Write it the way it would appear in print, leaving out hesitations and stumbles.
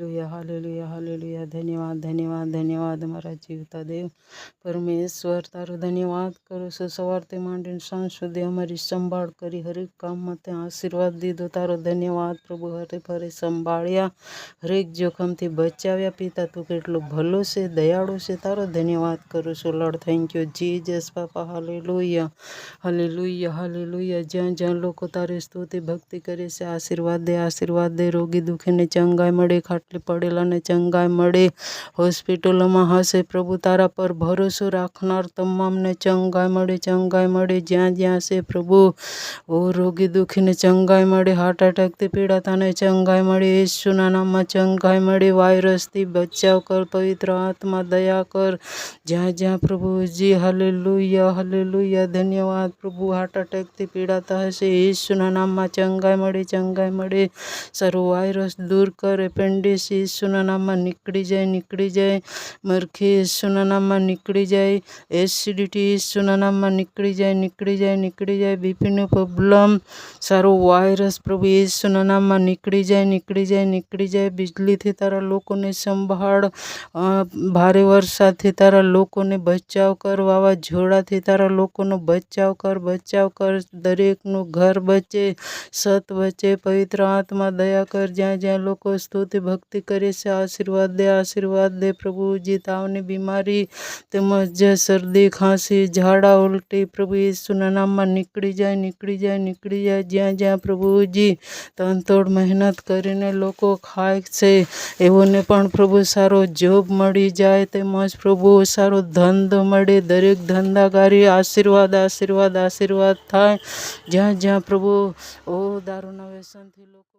Hallelujah hallelujah. ધન્યવાદ ધન્યવાદ ધન્યવાદ મારા જીવતા દેવ પરમેશ્વર, તારો ધન્યવાદ કરું છું. સવારથી માંડીને સાંજ સુધી અમારી સંભાળ કરી, હરેક કામમાં ત્યાં આશીર્વાદ દીધો. તારો ધન્યવાદ પ્રભુ. હરે ફરે સંભાળ્યા, હરેક જોખમથી બચાવ્યા. પિતા તું કેટલું ભલું છે, દયાળુ છે. તારો ધન્યવાદ કરું છું લોર્ડ. થેન્ક યુ જીસસ બાપા. Hallelujah hallelujah hallelujah. જ્યાં જ્યાં લોકો તારી સ્તુતિ ભક્તિ કરે છે, આશીર્વાદ દે, આશીર્વાદ દે. રોગી દુઃખીને ચંગાઈ મળે, ખાટલી પડેલાને ચંગાઈ મળે. હોસ્પિટલોમાં હશે પ્રભુ, તારા પર ભરોસો રાખનાર તમામને ચંગાઈ મળે, ચંગાઈ મળે. જ્યાં જ્યાં છે પ્રભુ, ઓ રોગી દુઃખીને ચંગાઈ મળે, હાર્ટ એટેકથી પીડાતાને ચંગાઈ મળે, યેશુના નામમાં ચંગાઈ મળે. વાયરસથી બચાવ કર, પવિત્ર આત્મા દયા કર. જ્યાં જ્યાં પ્રભુજી, હાલેલુયા હાલેલુયા. ધન્યવાદ પ્રભુ. હાર્ટ એટેકથી પીડાતા હશે, યેશુના નામમાં ચંગાઈ મળે, ચંગાઈ મળે. સર્વ વાયરસ દૂર કર. એપેન્ડિસ યેશુના નામમાં નીકળી જાય, નીકળી જાય. મરખી યેશુના નામમાં નીકળી જાય. એસિડિટી યેશુના નામમાં નીકળી જાય, નીકળી જાય, નીકળી જાય. બીપીનો પ્રોબ્લેમ, સારો વાયરસ પ્રભુ યેશુના નામમાં નીકળી જાય, નીકળી જાય, નીકળી જાય. બિજલીથી તારા લોકોને સંભાળ, ભારે વરસાદથી તારા લોકોને બચાવ કર. વાવાઝોડાથી તારા લોકોનો બચાવ કર, બચાવ કર. દરેકનું ઘર બચે, સત બચે. પવિત્ર આત્મા દયા કર. જ્યાં જ્યાં લોકો સ્તુતિ ભક્તિ કરે છે, આશીર્વાદ દે, આશીર્વાદ દે પ્રભુજી. તાવની બીમારી તેમજ શરદી ખાંસી ઝાડા ઉલટી પ્રભુ યેશુના નામમાં નીકળી જાય, નીકળી જાય, નીકળી જાય. જ્યાં જ્યાં પ્રભુજી તનતોડ મહેનત કરીને લોકો ખાય છે, એઓને પણ પ્રભુ સારો જોબ મળી જાય, તેમજ પ્રભુ સારો ધંધો મળે. દરેક ધંધાગારી આશીર્વાદ આશીર્વાદ આશીર્વાદ થાય. જ્યાં જ્યાં પ્રભુ ઓ દારૂના વ્યસનથી લોકો